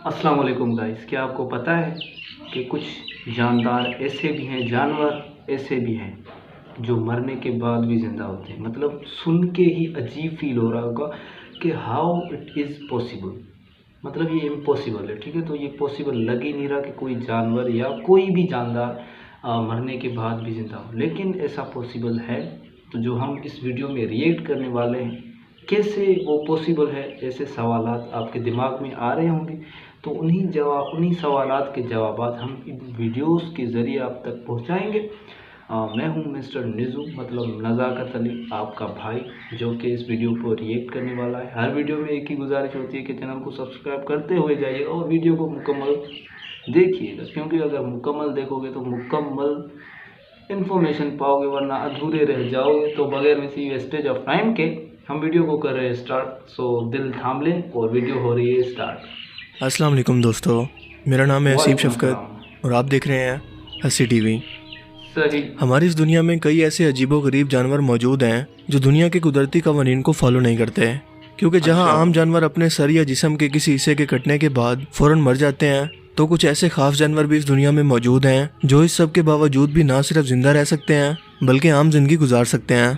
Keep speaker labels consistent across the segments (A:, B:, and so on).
A: अस्सलाम वालेकुम गाइस, क्या आपको पता है कि कुछ जानदार ऐसे भी हैं, जानवर ऐसे भी हैं जो मरने के बाद भी ज़िंदा होते हैं। मतलब सुन के ही अजीब फील हो रहा होगा कि हाउ इट इज़ पॉसिबल। मतलब ये इम्पॉसिबल है, ठीक है। तो ये पॉसिबल लग ही नहीं रहा कि कोई जानवर या कोई भी जानदार मरने के बाद भी ज़िंदा हो, लेकिन ऐसा पॉसिबल है। तो जो हम इस वीडियो में रिएक्ट करने वाले हैं, कैसे वो पॉसिबल है, ऐसे सवालात आपके दिमाग में आ रहे होंगे। तो उन्हीं सवालात के जवाबात हम इन वीडियोस के ज़रिए आप तक पहुंचाएंगे। मैं हूं मिस्टर निज़ू, मतलब नज़ाकत अली, आपका भाई, जो कि इस वीडियो को रिएक्ट करने वाला है। हर वीडियो में एक ही गुजारिश होती है कि चैनल को सब्सक्राइब करते हुए जाइए और वीडियो को मुकम्मल देखिएगा, क्योंकि अगर मुकम्मल देखोगे तो मुकम्मल इन्फॉर्मेशन पाओगे, वरना अधूरे रह जाओगे। तो बगैर किसी वेस्टेज ऑफ टाइम के हम वीडियो को कर रहे हैं स्टार्ट। सो दिल थाम लें और वीडियो हो रही है स्टार्ट।
B: अस्सलाम वालेकुम दोस्तों, मेरा नाम है हसीब शफ़क़त और आप देख रहे हैं हसी टीवी।
A: सही।
B: हमारी इस दुनिया में कई ऐसे अजीबोगरीब जानवर मौजूद हैं जो दुनिया के कुदरती कवानीन को फॉलो नहीं करते, क्योंकि जहां आम जानवर अपने सर या जिस्म के किसी हिस्से के कटने के बाद फ़ौरन मर जाते हैं, तो कुछ ऐसे खास जानवर भी इस दुनिया में मौजूद हैं जो इस सब के बावजूद भी ना सिर्फ जिंदा रह सकते हैं बल्कि आम जिंदगी गुजार सकते हैं।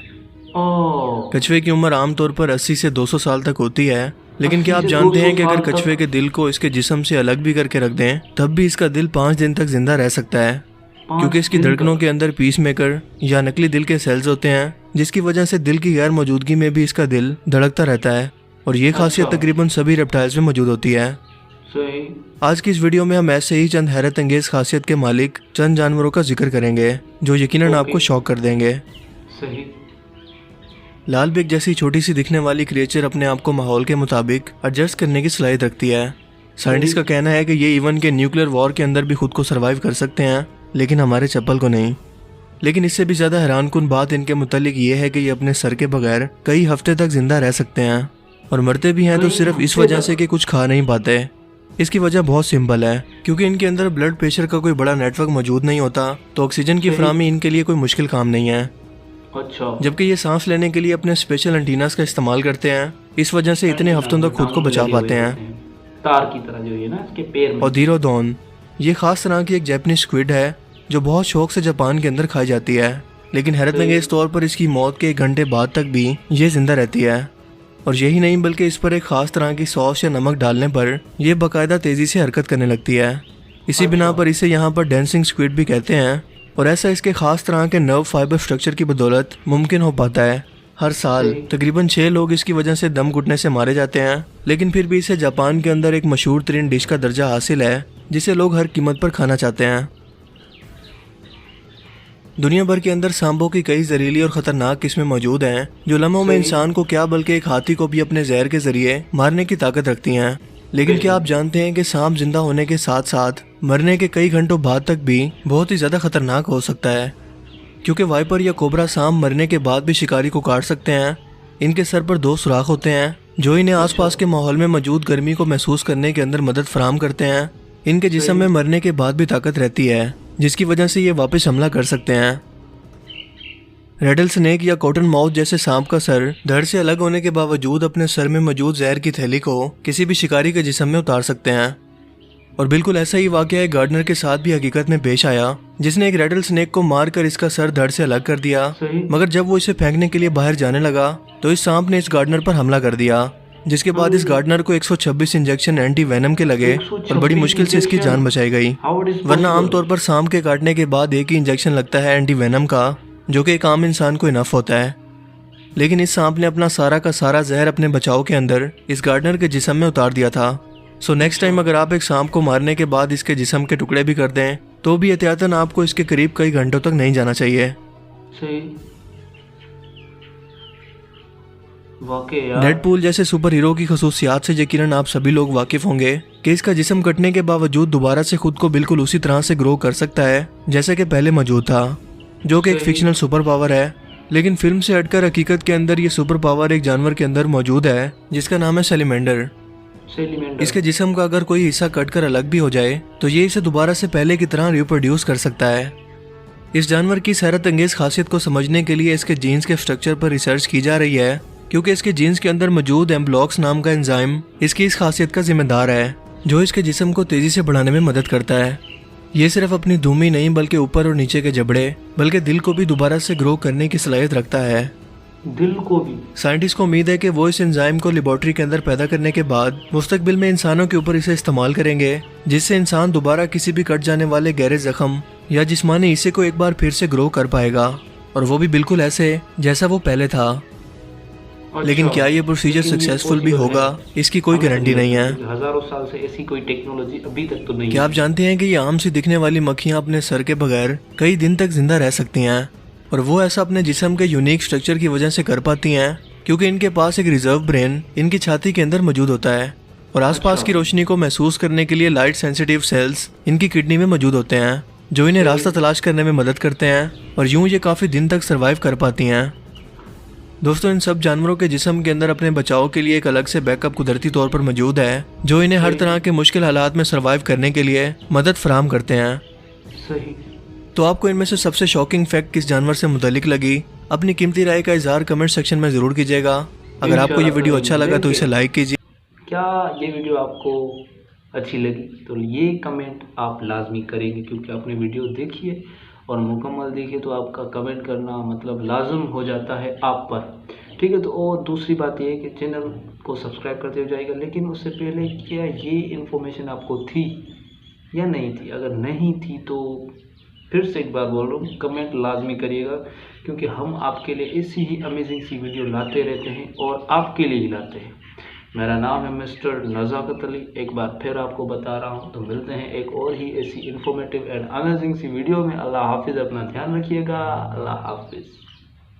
B: कछुए की उम्र आमतौर पर 80 से 200 साल तक होती है, लेकिन क्या आप जानते हैं कि अगर कछुए के दिल को इसके जिस्म से अलग भी करके रख दें तब भी इसका दिल 5 दिन तक जिंदा रह सकता है, क्योंकि इसकी धड़कनों के अंदर पीसमेकर या नकली दिल के सेल्स होते हैं, जिसकी वजह से दिल की गैर मौजूदगी में भी इसका दिल धड़कता रहता है। और ये खासियत तकरीबन सभी रेप्टाइल्स में मौजूद होती है। आज की इस वीडियो में हम ऐसे ही चंद हैरत अंगेज खासियत के मालिक चंद जानवरों का जिक्र करेंगे जो यकीनन आपको शॉक कर देंगे।
A: सही।
B: लाल बिग जैसी छोटी सी दिखने वाली क्रिएचर अपने आप को माहौल के मुताबिक एडजस्ट करने की सलाहियत रखती है। साइंटिस्ट का कहना है कि ये इवन के न्यूक्लियर वॉर के अंदर भी खुद को सरवाइव कर सकते हैं, लेकिन हमारे चप्पल को नहीं। लेकिन इससे भी ज़्यादा हैरानकुन बात इनके मुतालिक ये है कि ये अपने सर के बगैर कई हफ्ते तक जिंदा रह सकते हैं, और मरते भी हैं तो सिर्फ इस वजह से कि कुछ खा नहीं पाते। इसकी वजह बहुत सिंपल है, क्योंकि इनके अंदर ब्लड प्रेशर का कोई बड़ा नेटवर्क मौजूद नहीं होता, तो ऑक्सीजन की फराहमी इनके लिए कोई मुश्किल काम नहीं है।
A: अच्छा।
B: जबकि ये सांस लेने के लिए अपने स्पेशल एंटीनास का इस्तेमाल करते हैं, इस वजह से इतने हफ्तों तक खुद को बचा पाते हैं।
A: तार की तरह जो है ना इसके पैर में।
B: और धीरोदोन, ये खास तरह की एक जैपनीज स्क्विड है जो बहुत शौक से जापान के अंदर खाई जाती है, लेकिन हैरतअंगेज तौर पर इसकी मौत के 1 घंटे बाद तक भी ये जिंदा रहती है। और यही नहीं, बल्कि इस पर एक खास तरह की सॉस या नमक डालने पर यह बाकायदा तेजी से हरकत करने लगती है। इसी बिना पर इसे यहाँ पर डांसिंग स्क्विड भी कहते हैं, और ऐसा इसके खास तरह के नर्व फाइबर स्ट्रक्चर की बदौलत मुमकिन हो पाता है। हर साल तकरीबन 6 लोग इसकी वजह से दम घुटने से मारे जाते हैं, लेकिन फिर भी इसे जापान के अंदर एक मशहूर तरीन डिश का दर्जा हासिल है जिसे लोग हर कीमत पर खाना चाहते हैं। दुनिया भर के अंदर सांपों की कई जहरीली और खतरनाक किस्में मौजूद हैं जो लम्हों में इंसान को क्या बल्कि एक हाथी को भी अपने जहर के जरिए मारने की ताकत रखती हैं। लेकिन क्या आप जानते हैं कि सांप जिंदा होने के साथ साथ मरने के कई घंटों बाद तक भी बहुत ही ज्यादा खतरनाक हो सकता है, क्योंकि वाइपर या कोबरा सांप मरने के बाद भी शिकारी को काट सकते हैं। इनके सर पर 2 सुराख होते हैं जो इन्हें आसपास के माहौल में मौजूद गर्मी को महसूस करने के अंदर मदद फराहम करते हैं। इनके जिस्म में मरने के बाद भी ताकत रहती है, जिसकी वजह से ये वापस हमला कर सकते हैं। रेडल स्नेक या कॉटन माउथ जैसे सांप का सर धड़ से अलग होने के बावजूद अपने सर में मौजूद जहर की थैली को किसी भी शिकारी के जिस्म में उतार सकते हैं। और बिल्कुल ऐसा ही वाकया एक गार्डनर के साथ भी हकीकत में पेश आया, जिसने एक रेडल स्नेक को मारकर इसका सर धड़ से अलग कर दिया। मगर जब वो इसे फेंकने के लिए बाहर जाने लगा तो इस सांप ने इस गार्डनर पर हमला कर दिया, जिसके बाद इस गार्डनर को 126 इंजेक्शन एंटी वेनम के लगे और बड़ी मुश्किल से इसकी जान बचाई गई। वरना आमतौर पर सांप के काटने के बाद एक ही इंजेक्शन लगता है एंटी वेनम का, जो कि एक आम इंसान को इनफ होता है। लेकिन इस सांप ने अपना सारा का सारा जहर अपने बचाव के अंदर इस गार्डनर के जिस्म में उतार दिया था। सो नेक्स्ट टाइम अगर आप एक सांप को मारने के बाद इसके जिस्म के टुकड़े भी कर दें तो भी एहतियातन आपको इसके करीब कई घंटों तक नहीं जाना चाहिए। डेडपूल जैसे सुपर हीरो की खसूसियात से यकीनन आप सभी लोग वाकिफ होंगे कि इसका जिस्म कटने के बावजूद दोबारा से खुद को बिल्कुल उसी तरह से ग्रो कर सकता है जैसे कि पहले मौजूद था, जो कि एक फिक्शनल सुपर पावर है। लेकिन फिल्म से हटकर हकीकत के अंदर ये सुपर पावर एक जानवर के अंदर मौजूद है जिसका नाम है सैलिमेंडर। इसके जिस्म का अगर कोई हिस्सा कटकर अलग भी हो जाए तो ये इसे दोबारा से पहले की तरह रिप्रोड्यूस कर सकता है। इस जानवर की हैरत अंगेज खासियत को समझने के लिए इसके जीन्स के स्ट्रक्चर पर रिसर्च की जा रही है, क्योंकि इसके जीन्स के अंदर मौजूद एम्ब्लॉक्स नाम का एंजाइम इसकी इस खासियत का जिम्मेदार है। जो इसके जिस्म को तेजी से बढ़ाने में मदद करता है। ये सिर्फ अपनी धूम ही नहीं बल्कि ऊपर और नीचे के जबड़े बल्कि दिल को भी दोबारा से ग्रो करने की सलाहियत रखता है।
A: दिल को भी।
B: साइंटिस्ट को उम्मीद है कि वो इस एंजाइम को लेबोरेटरी के अंदर पैदा करने के बाद मुस्तकबिल में इंसानों के ऊपर इसे इस्तेमाल करेंगे, जिससे इंसान दोबारा किसी भी कट जाने वाले गहरे जख्म या जिस्मानी हिस्से को एक बार फिर से ग्रो कर पाएगा, और वो भी बिल्कुल ऐसे जैसा वो पहले था। लेकिन क्या ये प्रोसीजर सक्सेसफुल भी होगा, इसकी कोई गारंटी नहीं है।
A: हजारों साल से ऐसी कोई टेक्नोलॉजी अभी तक तो नहीं।
B: क्या आप जानते हैं कि ये आम सी दिखने वाली मक्खियां अपने सर के बगैर कई दिन तक जिंदा रह सकती हैं, और वो ऐसा अपने जिस्म के यूनिक स्ट्रक्चर की वजह से कर पाती हैं क्योंकि इनके पास एक रिजर्व ब्रेन इनकी छाती के अंदर मौजूद होता है, और आसपास की रोशनी को महसूस करने के लिए लाइट सेंसिटिव सेल्स इनकी किडनी में मौजूद होते हैं, जो इन्हें रास्ता तलाश करने में मदद करते हैं, और यूं ये काफ़ी दिन तक सर्वाइव कर पाती हैं। दोस्तों, इन सब जानवरों के जिस्म के अंदर अपने बचाव के लिए एक अलग से बैकअप कुदरती तौर पर मौजूद है, जो इन्हें हर तरह के मुश्किल हालात में सर्वाइव करने के लिए मदद फराहम करते हैं।
A: सही।
B: तो आपको इनमें से सबसे शॉकिंग फैक्ट किस जानवर से मुतालिक लगी? अपनी कीमती राय का इजहार कमेंट सेक्शन में ज़रूर कीजिएगा। अगर आपको ये वीडियो अच्छा लगा तो इसे लाइक कीजिए।
A: क्या ये वीडियो आपको अच्छी लगी तो ये कमेंट आप लाजमी करेंगे, क्योंकि आपने वीडियो देखी है और मुकम्मल देखिए तो आपका कमेंट करना मतलब लाजम हो जाता है आप पर। ठीक है, तो और दूसरी बात ये है कि चैनल को सब्सक्राइब करते हो जाएगा, लेकिन उससे पहले क्या ये इन्फॉर्मेशन आपको थी या नहीं थी? अगर नहीं थी तो फिर से एक बार बोल रहा हूँ, कमेंट लाजमी करिएगा, क्योंकि हम आपके लिए ऐसी ही अमेजिंग सी वीडियो लाते रहते हैं और आपके लिए ही लाते हैं। मेरा नाम है मिस्टर नज़ाकत अली, एक बार फिर आपको बता रहा हूँ। तो मिलते हैं एक और ही ऐसी इन्फॉर्मेटिव एंड अमेजिंग सी वीडियो में। अल्लाह हाफिज़, अपना ध्यान रखिएगा। अल्लाह हाफिज़।